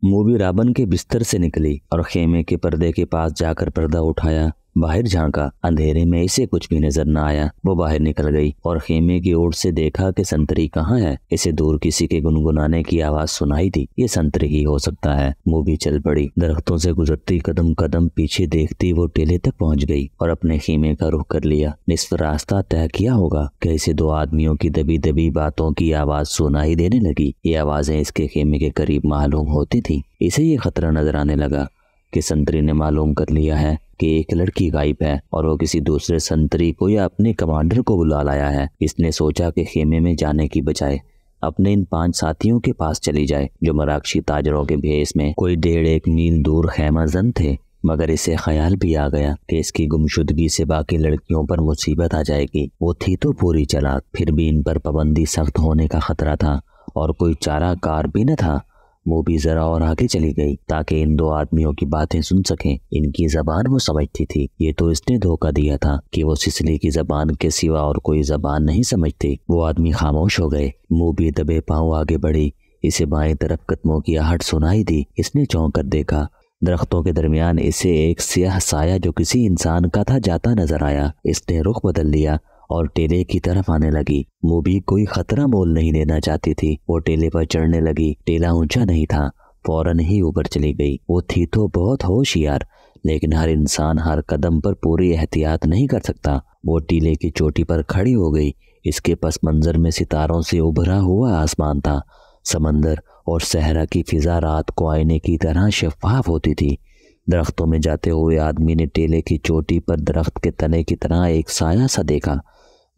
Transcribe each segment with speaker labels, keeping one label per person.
Speaker 1: Mobi robin کے بستر سے نکلی اور خیمے کے پردے کے پاس جا کر پردہ اٹھایا۔ باہر جھانکا، اندھیرے میں اسے کچھ بھی نظر نہ آیا۔ وہ باہر نکل گئی اور خیمے کی اوٹ سے دیکھا کہ سنتری کہاں ہے۔ اسے دور کسی کے گنگنانے کی آواز سنائی دی۔ یہ سنتری ہی ہو سکتا ہے۔ موبی چل پڑی۔ درختوں سے گزرتی قدم قدم پیچھے دیکھتی وہ ٹیلے تک پہنچ گئی اور اپنے خیمے کا رخ کر لیا۔ نصف راستہ طے کیا ہوگا کہ اسے دو آدمیوں کی دبی دبی باتوں کی آواز سنائی دینے لگی۔ یہ آوازیں اس کے خیمے کے قریب معلوم ہوتی تھی۔ اسے یہ خطرہ نظر آنے لگا کہ سنتری نے معلوم کر لیا ہے کہ ایک لڑکی غائب ہے اور وہ کسی دوسرے سنتری کو یا اپنے کمانڈر کو بلا لایا ہے۔ اس نے سوچا کہ خیمے میں جانے کی بجائے اپنے ان 5 ساتھیوں کے پاس چلی جائے جو مراکشی تاجروں کے بھیس میں کوئی 1.5 میل دور خیمہ زن تھے، مگر اسے خیال بھی آ گیا کہ اس کی گمشدگی سے باقی لڑکیوں پر مصیبت آ جائے گی۔ وہ تھی تو پوری چلاک، پھر بھی ان پر پابندی سخت ہونے کا خطرہ تھا اور کوئی چارہ کار بھی نہ تھا۔ وہ بھی ذرا اور آگے چلی گئی تاکہ ان 2 آدمیوں کی باتیں سن سکیں۔ ان کی زبان وہ سمجھتی تھی۔ یہ تو اس نے دھوکہ دیا تھا کہ وہ سسلی کی زبان کے سوا اور کوئی زبان نہیں سمجھتی۔ وہ آدمی خاموش ہو گئے۔ موبی دبے پاؤں آگے بڑھی۔ اسے بائیں طرف قدموں کی آہٹ سنائی دی۔ اس نے چونک کر دیکھا۔ درختوں کے درمیان اسے ایک سیاہ سایہ جو کسی انسان کا تھا جاتا نظر آیا۔ اس نے رخ بدل لیا اور ٹیلے کی طرف آنے لگی۔ موبی کوئی خطرہ مول نہیں لینا چاہتی تھی۔ وہ ٹیلے پر چڑھنے لگی۔ ٹیلا اونچا نہیں تھا، فوراً ہی اوپر چلی گئی۔ وہ تھی تو بہت ہوشیار، لیکن ہر انسان ہر قدم پر پوری احتیاط نہیں کر سکتا۔ وہ ٹیلے کی چوٹی پر کھڑی ہو گئی۔ اس کے پس منظر میں ستاروں سے ابھرا ہوا آسمان تھا۔ سمندر اور صحرا کی فضا رات کو آئینے کی طرح شفاف ہوتی تھی۔ درختوں میں جاتے ہوئے آدمی نے ٹیلے کی چوٹی پر درخت کے تنے کی طرح ایک سایہ سا دیکھا۔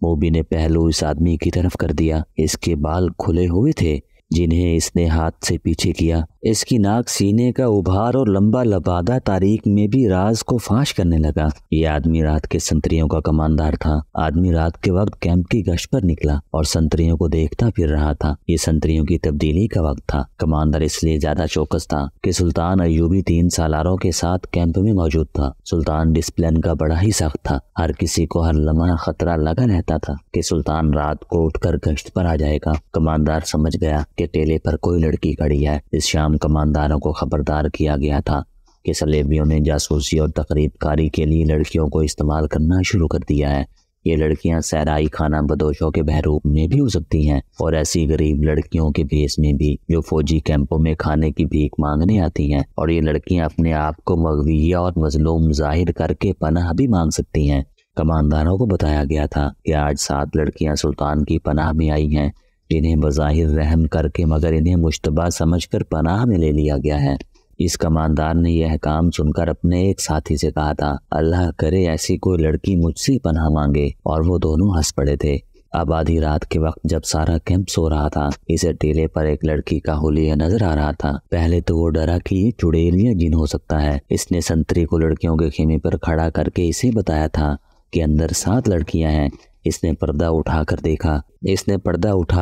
Speaker 1: موبی نے پہلو اس آدمی کی طرف کر دیا۔ اس کے بال کھلے ہوئے تھے جنہیں اس نے ہاتھ سے پیچھے کیا۔ اس کی ناک سینے کا ابھار اور لمبا لبادہ تاریخ میں بھی راز کو فاش کرنے لگا۔ یہ آدمی رات کے سنتریوں کا کماندار تھا۔ آدمی رات کے وقت کیمپ کی گشت پر نکلا اور سنتریوں کو دیکھتا پھر رہا تھا۔ یہ سنتریوں کی تبدیلی کا وقت تھا۔ کماندار اس لیے زیادہ چوکس تھا کہ سلطان ایوبی 3 سالاروں کے ساتھ کیمپ میں موجود تھا۔ سلطان ڈسپلن کا بڑا ہی سخت تھا۔ ہر کسی کو ہر لمحہ خطرہ لگا رہتا تھا کہ سلطان رات کو اٹھ کر گشت پر آ جائے گا۔ کماندار سمجھ گیا کہ ٹیلے پر کوئی لڑکی کھڑی ہے۔ اس شام کمانداروں کو خبردار کیا گیا تھا کہ صلیبیوں نے جاسوسی اور تقریب کاری کے لیے لڑکیوں کو استعمال کرنا شروع کر دیا ہے۔ یہ لڑکیاں صحرائی خانہ بدوشوں کے بحروب میں بھی ہو سکتی ہیں اور ایسی غریب لڑکیوں کے بھیس میں بھی جو فوجی کیمپوں میں کھانے کی بھیک مانگنے آتی ہیں، اور یہ لڑکیاں اپنے آپ کو مغویہ اور مظلوم ظاہر کر کے پناہ بھی مانگ سکتی ہیں۔ کمانداروں کو بتایا گیا تھا کہ آج 7 لڑکیاں سلطان کی پناہ میں آئی ہیں جنہیں بظاہر رحم کر کے مگر انہیں مشتبہ سمجھ کر پناہ میں لے لیا گیا ہے۔ اس کماندار نے یہ احکام سن کر اپنے ایک ساتھی سے کہا تھا، اللہ کرے ایسی کوئی لڑکی مجھ سے پناہ مانگے، اور وہ دونوں ہنس پڑے تھے۔ اب آدھی رات کے وقت جب سارا کیمپ سو رہا تھا، اسے ٹیلے پر ایک لڑکی کا حلیہ نظر آ رہا تھا۔ پہلے تو وہ ڈرا کہ یہ چڑیل یا جن ہو سکتا ہے۔ اس نے سنتری کو لڑکیوں کے خیمے پر کھڑا کر کے اسے بتایا تھا کہ اندر 7 لڑکیاں ہیں۔ اس نے پردہ اٹھا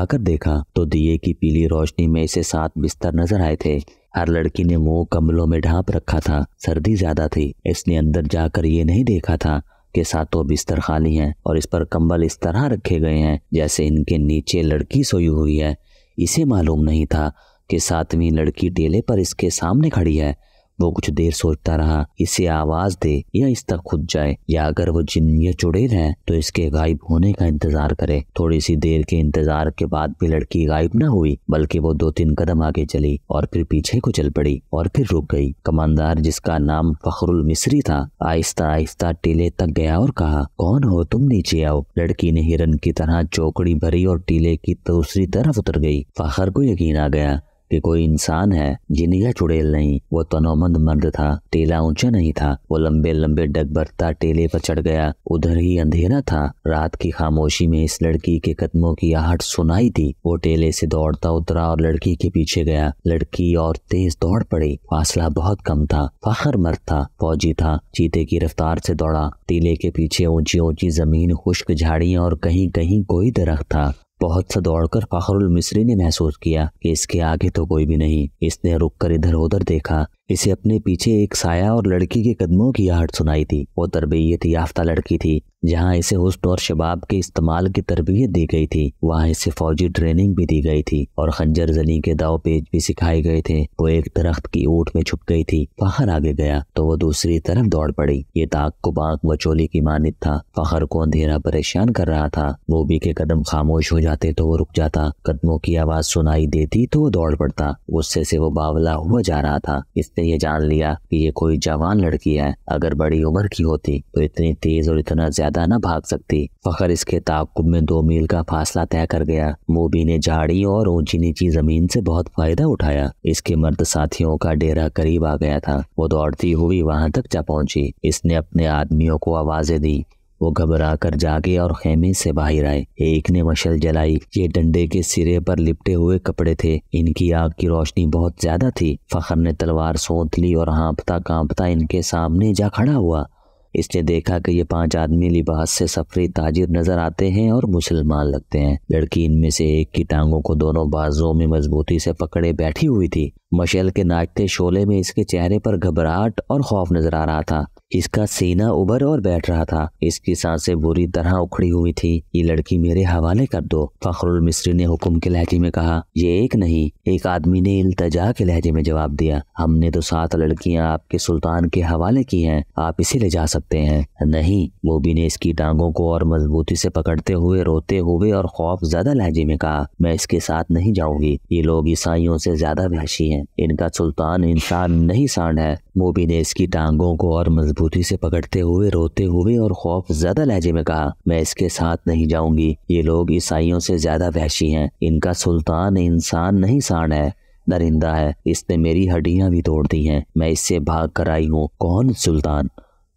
Speaker 1: کر دیکھا تو دیے کی پیلی روشنی میں اسے 7 بستر نظر آئے تھے۔ ہر لڑکی نے منہ کمبلوں میں ڈھانپ رکھا تھا۔ سردی زیادہ تھی۔ اس نے اندر جا کر یہ نہیں دیکھا تھا کہ 7 بستر خالی ہیں اور اس پر کمبل اس طرح رکھے گئے ہیں جیسے ان کے نیچے لڑکی سوئی ہوئی ہے۔ اسے معلوم نہیں تھا کہ 7ویں لڑکی ٹیلے پر اس کے سامنے کھڑی ہے۔ وہ کچھ دیر سوچتا رہا، اسے آواز دے یا اس تک خود جائے، یا اگر وہ جن یا چڑیل ہے تو اس کے غائب ہونے کا انتظار کرے۔ تھوڑی سی دیر کے انتظار کے بعد بھی لڑکی غائب نہ ہوئی، بلکہ وہ 2-3 قدم آگے چلی اور پھر پیچھے کو چل پڑی اور پھر رک گئی۔ کماندار جس کا نام فخر المصری تھا آہستہ آہستہ ٹیلے تک گیا اور کہا، کون ہو تم؟ نیچے آؤ۔ لڑکی نے ہرن کی طرح چوکڑی بھری اور ٹیلے کی دوسری طرف اتر گئی۔ فخر کو یقین آ گیا کہ کوئی انسان ہے، جن یا چڑیل نہیں۔ وہ تنومند مرد تھا۔ ٹیلا اونچا نہیں تھا۔ وہ لمبے لمبے ڈگ برتا ٹیلے پر چڑھ گیا۔ ادھر ہی اندھیرا تھا۔ رات کی خاموشی میں اس لڑکی کے قدموں کی آہٹ سنائی تھی۔ وہ ٹیلے سے دوڑتا اترا اور لڑکی کے پیچھے گیا۔ لڑکی اور تیز دوڑ پڑی۔ فاصلہ بہت کم تھا۔ فخر مرد تھا، فوجی تھا، چیتے کی رفتار سے دوڑا۔ ٹیلے کے پیچھے اونچی اونچی زمین، خشک جھاڑیاں اور کہیں کہیں کوئی درخت تھا۔ بہت سا دوڑ کر فخر المصری نے محسوس کیا کہ اس کے آگے تو کوئی بھی نہیں۔ اس نے رک کر ادھر ادھر دیکھا۔ اسے اپنے پیچھے ایک سایہ اور لڑکی کے قدموں کی آہٹ سنائی تھی۔ وہ تربیت یافتہ لڑکی تھی۔ جہاں اسے حسن اور شباب کے استعمال کی تربیت دی گئی تھی، وہاں اسے فوجی ٹریننگ بھی دی گئی تھی اور خنجر زنی کے داؤ پیچ بھی سکھائے گئے تھے۔ وہ ایک درخت کی اوٹ میں چھپ گئی تھی۔ فخر آگے گیا تو وہ دوسری طرف دوڑ پڑی۔ یہ تاک کو بانک وچولی کی مانند تھا۔ فخر کو اندھیرا پریشان کر رہا تھا۔ وہ بھی کے قدم خاموش ہو جاتے تو وہ رک جاتا، قدموں کی آواز سنائی دیتی تو وہ دوڑ پڑتا۔ غصے سے وہ باولا ہوا جا رہا تھا۔ اس نے یہ جان لیا کہ یہ کوئی جوان لڑکی ہے، اگر بڑی عمر کی ہوتی تو اتنی تیز اور اتنا زیادہ نہ بھاگ سکتی۔ فخر اس کے تعاقب میں 2 میل کا فاصلہ طے کر گیا۔ موبی نے جھاڑی اور اونچی نیچی زمین سے بہت فائدہ اٹھایا۔ اس کے مرد ساتھیوں کا ڈیرا قریب آ گیا تھا۔ وہ دوڑتی ہوئی وہاں تک جا پہنچی۔ اس نے اپنے آدمیوں کو آوازیں دی۔ وہ گھبرا کر جاگے اور خیمے سے باہر آئے۔ ایک نے مشل جلائی۔ یہ ڈنڈے کے سرے پر لپٹے ہوئے کپڑے تھے۔ ان کی آگ کی روشنی بہت زیادہ تھی۔ فخر نے تلوار سونت لی اور ہانپتا کانپتا ان کے سامنے جا کھڑا ہوا۔ اس نے دیکھا کہ یہ 5 آدمی لباس سے سفری تاجر نظر آتے ہیں اور مسلمان لگتے ہیں۔ لڑکی ان میں سے ایک کی ٹانگوں کو دونوں بازوؤں میں مضبوطی سے پکڑے بیٹھی ہوئی تھی۔ مشعل کے ناچتے شعلے میں اس کے چہرے پر گھبراہٹ اور خوف نظر آ رہا تھا۔ اس کا سینہ ابھر اور بیٹھ رہا تھا۔ اس کی سانسیں بری طرح اکھڑی ہوئی تھی۔ یہ لڑکی میرے حوالے کر دو، فخر المصری نے حکم کے لہجے میں کہا۔ یہ ایک نہیں، ایک آدمی نے التجا کے لہجے میں جواب دیا۔ ہم نے تو 7 لڑکیاں آپ کے سلطان کے حوالے کی ہیں، آپ اسے لے جا سکتے ہیں۔ نہیں، موبی نے اس کی ٹانگوں کو اور مضبوطی سے پکڑتے ہوئے روتے ہوئے اور خوف زدہ لہجے میں کہا، میں اس کے ساتھ نہیں جاؤں گی۔ یہ لوگ عیسائیوں سے زیادہ وحشی ہیں۔ ان کا سلطان انسان نہیں سانڈ ہے۔ موبی نے اس کی ٹانگوں کو اور مضبوطی سے پکڑتے ہوئے روتے ہوئے اور خوف زدہ لہجے میں کہا، میں اس کے ساتھ نہیں جاؤں گی۔ یہ لوگ عیسائیوں سے زیادہ وحشی ہیں۔ ان کا سلطان انسان نہیں سانڈ ہے، درندہ ہے۔ اس نے میری ہڈیاں بھی توڑ دی ہیں۔ میں اس سے بھاگ کر آئی ہوں۔ کون سلطان؟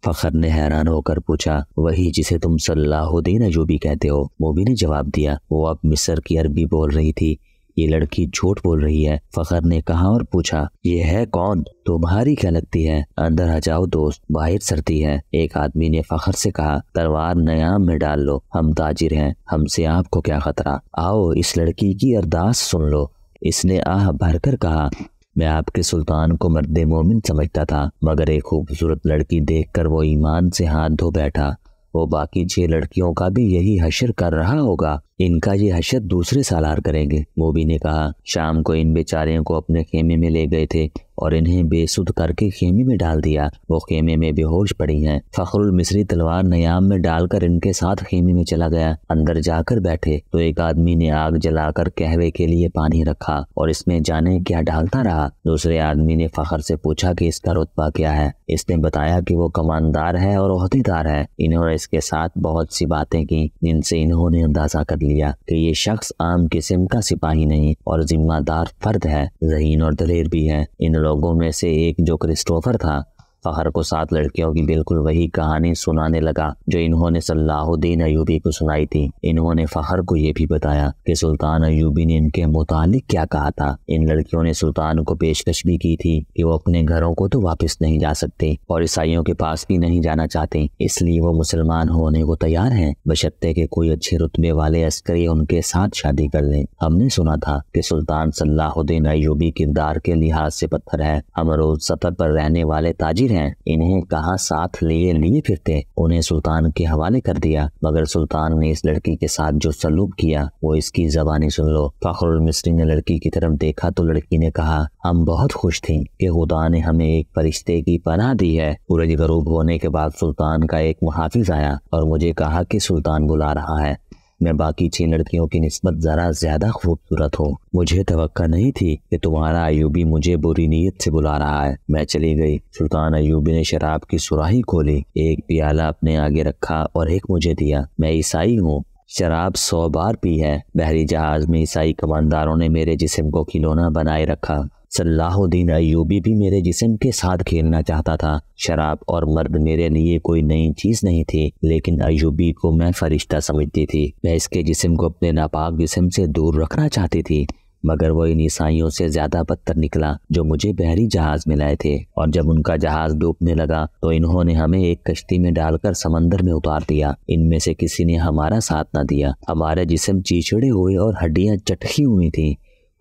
Speaker 1: فخر نے حیران ہو کر پوچھا۔ وہی جسے تم صلاح الدین ایوبی کہتے ہو، موبی نے جواب دیا۔ وہ اب مصر کی عربی بول رہی تھی۔ یہ لڑکی جھوٹ بول رہی ہے، فخر نے کہا اور پوچھا، یہ ہے کون؟ تمہاری کیا لگتی ہے؟ اندر آ جاؤ دوست، باہر سردی ہے۔ ایک آدمی نے فخر سے کہا، تلوار نیام میں ڈال لو، ہم تاجر ہیں، ہم سے آپ کو کیا خطرہ؟ آؤ اس لڑکی کی ارداس سن لو۔ اس نے آہ بھر کر کہا، میں آپ کے سلطان کو مرد مومن سمجھتا تھا، مگر ایک خوبصورت لڑکی دیکھ کر وہ ایمان سے ہاتھ دھو بیٹھا۔ وہ باقی 6 لڑکیوں کا بھی یہی حشر کر رہا ہوگا۔ ان کا یہ حشر دوسرے سالار کریں گے۔ موبی نے کہا، شام کو ان بیچاریوں کو اپنے خیمے میں لے گئے تھے اور انہیں بے سدھ کر کے خیمے میں ڈال دیا۔ وہ خیمے میں بے ہوش پڑی ہیں۔ فخر المصری تلوار نیام میں ڈال کر ان کے ساتھ خیمے میں چلا گیا۔ اندر جا کر بیٹھے تو ایک آدمی نے آگ جلا کر قہوے کے لیے پانی رکھا اور اس میں جانے کیا ڈالتا رہا۔ دوسرے آدمی نے فخر سے پوچھا کہ اس کا رتبہ کیا ہے۔ اس نے بتایا کہ وہ کماندار ہے اور عہدیدار ہے۔ انہوں نے اس کے ساتھ بہت سی باتیں کی جن سے انہوں نے اندازہ کر لیا کہ یہ شخص عام قسم کا سپاہی نہیں اور ذمہ دار فرد ہے، ذہین اور دلیر بھی ہے۔ ان لوگوں میں سے ایک جو کرسٹوفر تھا، فخر کو 7 لڑکیوں کی بالکل وہی کہانی سنانے لگا جو انہوں نے صلاح الدین ایوبی کو سنائی تھی۔ انہوں نے فخر کو یہ بھی بتایا کہ سلطان ایوبی نے ان کے متعلق کیا کہا تھا۔ ان لڑکیوں نے سلطان کو پیشکش بھی کی تھی کہ وہ اپنے گھروں کو تو واپس نہیں جا سکتے اور عیسائیوں کے پاس بھی نہیں جانا چاہتے، اس لیے وہ مسلمان ہونے کو تیار ہیں، بشرطے کہ کوئی اچھے رتبے والے عسکری ان کے ساتھ شادی کر لیں۔ ہم نے سنا تھا کہ سلطان صلاح الدین ایوبی کردار کے لحاظ سے پتھر ہے، ہم روز سطر پر رہنے والے تاجر ہیں، انہیں کہاں ساتھ لیے پھرتے، انہیں سلطان کے حوالے کر دیا، مگر سلطان نے اس لڑکی کے ساتھ جو سلوک کیا وہ اس کی زبانی سن لو۔ فخر المصری نے لڑکی کی طرف دیکھا تو لڑکی نے کہا، ہم بہت خوش تھیں کہ خدا نے ہمیں ایک فرشتے کی پناہ دی ہے۔ سورج غروب ہونے کے بعد سلطان کا ایک محافظ آیا اور مجھے کہا کہ سلطان بلا رہا ہے۔ میں باقی 6 لڑکیوں کی نسبت ذرا زیادہ خوبصورت ہوں، مجھے توقع نہیں تھی کہ تمہارا ایوبی مجھے بری نیت سے بلا رہا ہے۔ میں چلی گئی۔ سلطان ایوبی نے شراب کی سراہی کھولی، ایک پیالہ اپنے آگے رکھا اور ایک مجھے دیا۔ میں عیسائی ہوں، شراب 100 بار پی ہے۔ بحری جہاز میں عیسائی کمانداروں نے میرے جسم کو کھلونا بنائے رکھا۔ صلاح الدین ایوبی بھی میرے جسم کے ساتھ کھیلنا چاہتا تھا۔ شراب اور مرد میرے لیے کوئی نئی چیز نہیں تھی، لیکن ایوبی کو میں فرشتہ سمجھتی تھی۔ میں اس کے جسم کو اپنے ناپاک جسم سے دور رکھنا چاہتی تھی، مگر وہ ان عیسائیوں سے زیادہ بدتر نکلا جو مجھے بحری جہاز میں لائے تھے، اور جب ان کا جہاز ڈوبنے لگا تو انہوں نے ہمیں ایک کشتی میں ڈال کر سمندر میں اتار دیا۔ ان میں سے کسی نے ہمارا ساتھ نہ دیا۔ ہمارے جسم چیچڑے ہوئے اور ہڈیاں چٹکی ہوئی تھیں۔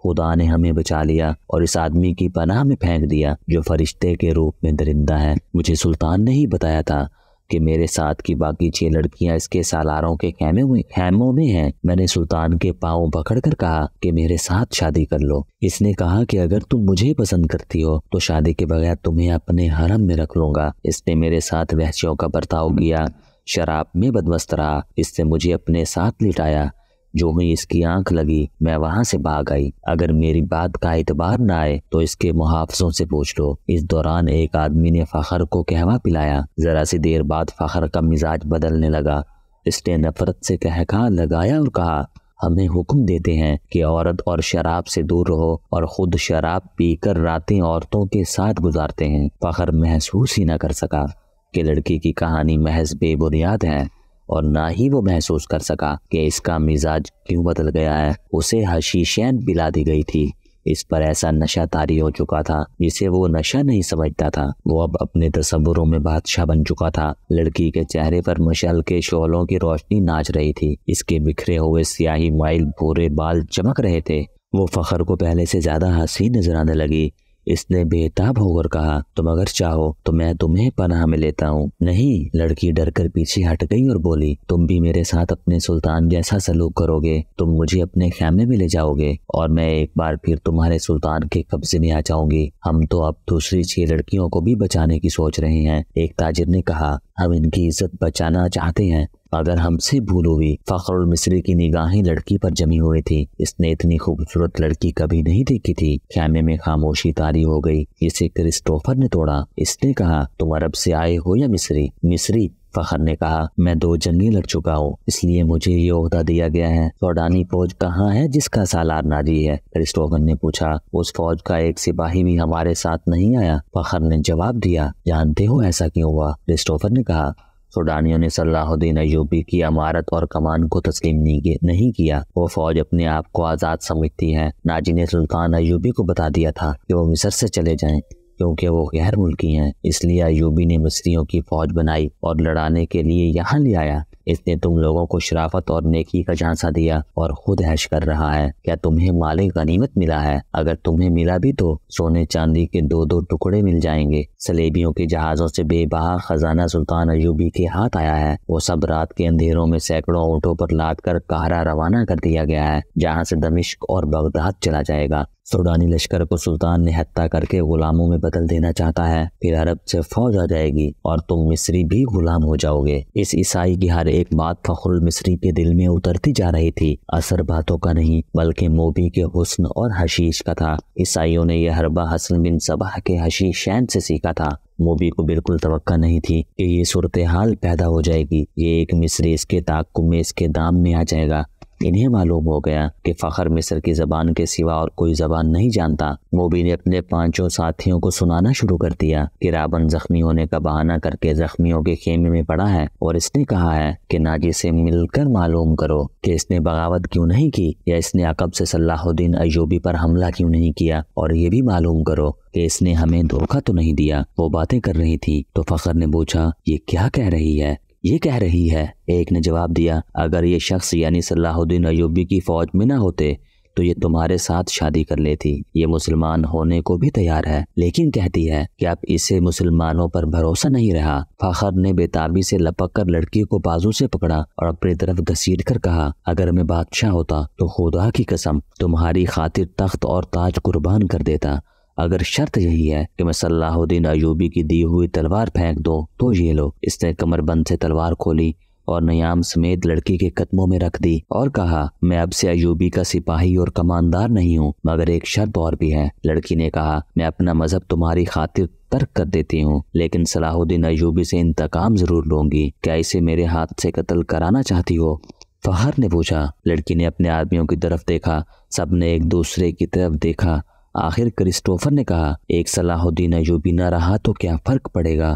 Speaker 1: خدا نے ہمیں بچا لیا اور اس آدمی کی پناہ میں پھینک دیا جو فرشتے کے روپ میں درندہ ہے۔ مجھے سلطان نے ہی بتایا تھا کہ میرے ساتھ کی باقی 6 لڑکیاں اس کے سالاروں کے خیموں میں ہیں۔ میں نے سلطان کے پاؤں پکڑ کر کہا کہ میرے ساتھ شادی کر لو۔ اس نے کہا کہ اگر تم مجھے پسند کرتی ہو تو شادی کے بغیر تمہیں اپنے حرم میں رکھ لوں گا۔ اس نے میرے ساتھ وحشیوں کا برتاؤ کیا، شراب میں بدمست رہا، اس نے مجھے اپنے ساتھ لٹایا۔ جو ہی اس کی آنکھ لگی میں وہاں سے بھاگ آئی۔ اگر میری بات کا اعتبار نہ آئے تو اس کے محافظوں سے پوچھ لو۔ اس دوران ایک آدمی نے فخر کو قہوہ پلایا۔ ذرا سی دیر بعد فخر کا مزاج بدلنے لگا۔ اس نے نفرت سے قہقہا لگایا اور کہا، ہمیں حکم دیتے ہیں کہ عورت اور شراب سے دور رہو اور خود شراب پی کر راتیں عورتوں کے ساتھ گزارتے ہیں۔ فخر محسوس ہی نہ کر سکا کہ لڑکی کی کہانی محض بے بنیاد ہے، اور نہ ہی وہ محسوس کر سکا کہ اس کا مزاج کیوں بدل گیا ہے۔ اسے حشیشین پلا دی گئی تھی۔ اس پر ایسا نشہ طاری ہو چکا تھا جسے وہ نشہ نہیں سمجھتا تھا۔ وہ اب اپنے تصوروں میں بادشاہ بن چکا تھا۔ لڑکی کے چہرے پر مشعل کے شعلوں کی روشنی ناچ رہی تھی۔ اس کے بکھرے ہوئے سیاہی مائل بھورے بال چمک رہے تھے۔ وہ فخر کو پہلے سے زیادہ حسین نظر آنے لگی۔ اس نے بے تاب ہو کر کہا، تم اگر چاہو تو میں تمہیں پناہ میں لیتا ہوں۔ نہیں، لڑکی ڈر کر پیچھے ہٹ گئی اور بولی، تم بھی میرے ساتھ اپنے سلطان جیسا سلوک کرو گے۔ تم مجھے اپنے خیمے میں لے جاؤ گے اور میں ایک بار پھر تمہارے سلطان کے قبضے میں آ جاؤں گی۔ ہم تو اب دوسری 6 لڑکیوں کو بھی بچانے کی سوچ رہے ہیں۔ ایک تاجر نے کہا، ہم ان کی عزت بچانا چاہتے ہیں اگر ہم سے بھول ہوئی۔ فخر المصری کی نگاہیں لڑکی پر جمی ہوئی تھی۔ اس نے اتنی خوبصورت لڑکی کبھی نہیں دیکھی تھی۔ خیمے میں خاموشی طاری ہو گئی جسے کرسٹوفر نے توڑا۔ اس نے کہا، تم عرب سے آئے ہو یا مصری؟ مصری، فخر نے کہا، میں 2 جنگیں لڑ چکا ہوں، اس لیے مجھے یہ عہدہ دیا گیا ہے۔ سوڈانی فوج کہاں ہے جس کا سالار ناجی ہے؟ کرسٹوفر نے پوچھا۔ اس فوج کا ایک سپاہی بھی ہمارے ساتھ نہیں آیا، فخر نے جواب دیا۔ جانتے ہو ایسا کیوں ہوا؟ کرسٹوفر نے کہا، سوڈانیوں نے صلاح الدین ایوبی کی امارت اور کمان کو تسلیم نہیں کیا۔ وہ فوج اپنے آپ کو آزاد سمجھتی ہے۔ ناجی نے سلطان ایوبی کو بتا دیا تھا کہ وہ مصر سے چلے جائیں کیونکہ وہ غیر ملکی ہیں، اس لیے ایوبی نے مصریوں کی فوج بنائی اور لڑانے کے لیے یہاں لے آیا۔ اس نے تم لوگوں کو شرافت اور نیکی کا جھانسا دیا اور خود عیش کر رہا ہے۔ کیا تمہیں مال غنیمت ملا ہے؟ اگر تمہیں ملا بھی تو سونے چاندی کے 2 ٹکڑے مل جائیں گے۔ سلیبیوں کے جہازوں سے بے بہا خزانہ سلطان ایوبی کے ہاتھ آیا ہے۔ وہ سب رات کے اندھیروں میں سینکڑوں اونٹوں پر لاد کر قاہرہ روانہ کر دیا گیا ہے، جہاں سے دمشق اور بغداد چلا جائے گا۔ سوڈانی لشکر کو سلطان نے ہتھیار کر کے غلاموں میں بدل دینا چاہتا ہے، پھر عرب سے فوج آ جائے گی اور تم مصری بھی غلام ہو جاؤ گے۔ اس عیسائی کی ہر ایک بات فخر المصری کے دل میں اترتی جا رہی تھی۔ اثر باتوں کا نہیں بلکہ موبی کے حسن اور حشیش کا تھا۔ عیسائیوں نے یہ حربہ حسن بن صباح کے حشیشین سے سیکھا تھا۔ موبی کو بالکل توقع نہیں تھی کہ یہ صورتحال پیدا ہو جائے گی۔ یہ ایک مصری اس کے تعاقب میں اس کے دام میں آ جائے گا۔ انہیں معلوم ہو گیا کہ فخر مصر کی زبان کے سوا اور کوئی زبان نہیں جانتا۔ موبی نے اپنے 5 ساتھیوں کو سنانا شروع کر دیا کہ رابن زخمی ہونے کا بہانہ کر کے زخمیوں کے خیمے میں پڑا ہے اور اس نے کہا ہے کہ ناجی سے مل کر معلوم کرو کہ اس نے بغاوت کیوں نہیں کی یا اس نے عقب سے صلاح الدین ایوبی پر حملہ کیوں نہیں کیا، اور یہ بھی معلوم کرو کہ اس نے ہمیں دھوکہ تو نہیں دیا۔ وہ باتیں کر رہی تھی تو فخر نے پوچھا، یہ کیا کہہ رہی ہے؟ یہ کہہ رہی ہے، ایک نے جواب دیا، اگر یہ شخص یعنی صلاح الدین ایوبی کی فوج میں نہ ہوتے تو یہ تمہارے ساتھ شادی کر لیتی۔ یہ مسلمان ہونے کو بھی تیار ہے، لیکن کہتی ہے کہ اب اسے مسلمانوں پر بھروسہ نہیں رہا۔ فخر نے بے تابی سے لپک کر لڑکی کو بازو سے پکڑا اور اپنی طرف گھسیٹ کر کہا، اگر میں بادشاہ ہوتا تو خدا کی قسم تمہاری خاطر تخت اور تاج قربان کر دیتا۔ اگر شرط یہی ہے کہ میں صلاح الدین ایوبی کی دی ہوئی تلوار پھینک دوں تو یہ لو۔ اس نے کمر بند سے تلوار کھولی اور نیام سمیت لڑکی کے قدموں میں رکھ دی اور کہا، میں اب سے ایوبی کا سپاہی اور کماندار نہیں ہوں، مگر ایک شرط اور بھی ہے۔ لڑکی نے کہا، میں اپنا مذہب تمہاری خاطر ترک کر دیتی ہوں، لیکن صلاح الدین ایوبی سے انتقام ضرور لوں گی۔ کیا اسے میرے ہاتھ سے قتل کرانا چاہتی ہو؟ فخر نے پوچھا۔ لڑکی نے اپنے آدمیوں کی طرف دیکھا، سب نے ایک دوسرے کی طرف دیکھا۔ آخر کرسٹوفر نے کہا، ایک صلاح الدین ایوبی نہ رہا تو کیا فرق پڑے گا،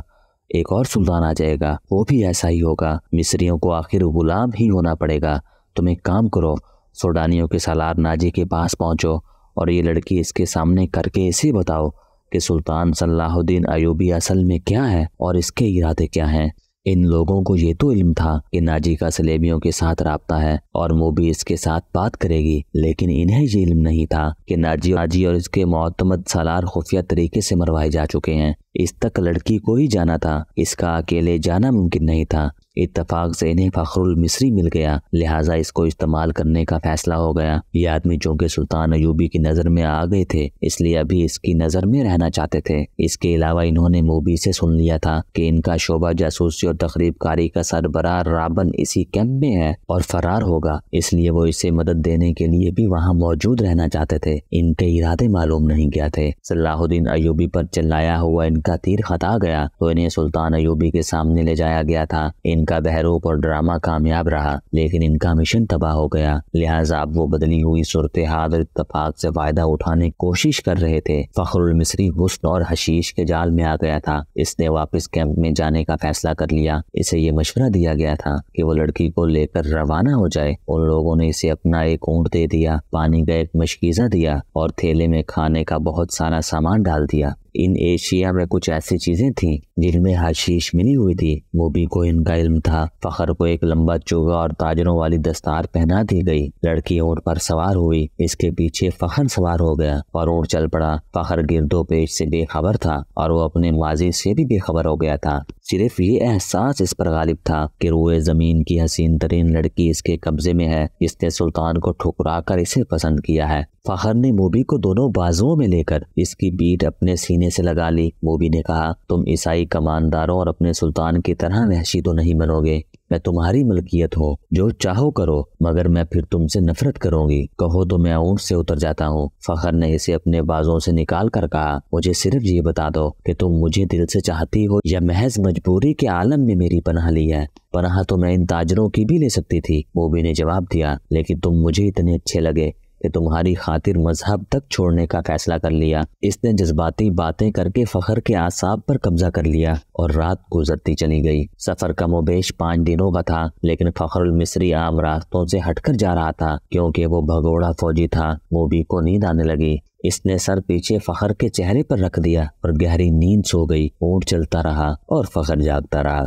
Speaker 1: ایک اور سلطان آ جائے گا، وہ بھی ایسا ہی ہوگا۔ مصریوں کو آخر غلام ہی ہونا پڑے گا۔ تم ایک کام کرو، سوڈانیوں کے سالار ناجی کے پاس پہنچو اور یہ لڑکی اس کے سامنے کر کے اسے بتاؤ کہ سلطان صلاح الدین ایوبی اصل میں کیا ہے اور اس کے ارادے کیا ہیں۔ ان لوگوں کو یہ تو علم تھا کہ ناجی کا سلیبیوں کے ساتھ رابطہ ہے اور موبی اس کے ساتھ بات کرے گی، لیکن انہیں یہ علم نہیں تھا کہ ناجی اور اس کے معتمد سالار خفیہ طریقے سے مروائے جا چکے ہیں۔ اس تک لڑکی کو ہی جانا تھا، اس کا اکیلے جانا ممکن نہیں تھا۔ اتفاق سے انہیں فخر المصری مل گیا، لہٰذا اس کو استعمال کرنے کا فیصلہ ہو گیا۔ یہ آدمی چونکہ سلطان ایوبی کی نظر میں آ گئے تھے، اس لیے ابھی اس کی نظر میں رہنا چاہتے تھے۔ اس کے علاوہ انہوں نے موبی سے سن لیا تھا کہ ان کا شعبہ جاسوسی اور تخریب کاری کا سربراہ رابن اسی کیمپ میں ہے اور فرار ہوگا، اس لیے وہ اسے مدد دینے کے لیے بھی وہاں موجود رہنا چاہتے تھے۔ ان کے ارادے معلوم نہیں کیا تھے۔ صلاح الدین ایوبی پر چلایا ہوا ان کا تیر خطا گیا تو انہیں سلطان ایوبی کے سامنے لے جایا گیا تھا۔ ان کا بہروپ اور ڈرامہ کامیاب رہا، لیکن ان کا مشن تباہ ہو گیا، لہٰذا اب وہ بدلی ہوئی صورتحال اور اتفاق سے فائدہ اٹھانے کی کوشش کر رہے تھے۔ فخر المصری حسن اور حشیش کے جال میں آ گیا تھا۔ اس نے واپس کیمپ میں جانے کا فیصلہ کر لیا۔ اسے یہ مشورہ دیا گیا تھا کہ وہ لڑکی کو لے کر روانہ ہو جائے۔ ان لوگوں نے اسے اپنا ایک اونٹ دے دیا، پانی کا ایک مشکیزہ دیا اور تھیلے میں کھانے کا بہت سارا سامان ڈال دیا۔ ان ایشیا میں کچھ ایسی چیزیں تھیں جن میں حشیش ملی ہوئی تھی۔ موبی کو ان کا علم تھا۔ فخر کو ایک لمبا چوگا اور تاجروں والی دستار پہنا دی گئی۔ لڑکی اونٹ پر سوار ہوئی، اس کے پیچھے فخر سوار ہو گیا اور اونٹ چل پڑا۔ فخر گرد و پیش سے بے خبر تھا اور وہ اپنے ماضی سے بھی بے خبر ہو گیا تھا۔ صرف یہ احساس اس پر غالب تھا کہ روئے زمین کی حسین ترین لڑکی اس کے قبضے میں ہے، جس نے سلطان کو ٹھکرا کر اسے پسند کیا ہے۔ فخر نے موبی کو دونوں بازوؤں میں لے کر اس کی پیٹھ اپنے سینے سے لگا لی۔ موبی نے کہا، تم عیسائی کمانداروں اور اپنے سلطان کی طرح وحشی تو نہیں بنو گے، میں تمہاری ملکیت ہوں، جو چاہو کرو، مگر میں پھر تم سے نفرت کروں گی، کہو تو میں اونٹ سے اتر جاتا ہوں۔ فخر نے اسے اپنے بازوں سے نکال کر کہا، مجھے صرف یہ بتا دو کہ تم مجھے دل سے چاہتی ہو یا محض مجبوری کے عالم میں میری پناہ لی ہے۔ پناہ تو میں ان تاجروں کی بھی لے سکتی تھی، موبی نے جواب دیا، لیکن تم مجھے اتنے اچھے لگے کہ تمہاری خاطر مذہب تک چھوڑنے کا فیصلہ کر لیا۔ اس نے جذباتی باتیں کر کے فخر کے اعصاب پر قبضہ کر لیا اور رات گزرتی چلی گئی۔ سفر کم و بیش 5 دنوں کا تھا، لیکن فخر المصری عام راستوں سے ہٹ کر جا رہا تھا کیونکہ وہ بھگوڑا فوجی تھا۔ موبی کو نیند آنے لگی۔ اس نے سر پیچھے فخر کے چہرے پر رکھ دیا اور گہری نیند سو گئی۔ اونٹ چلتا رہا اور فخر جاگتا رہا۔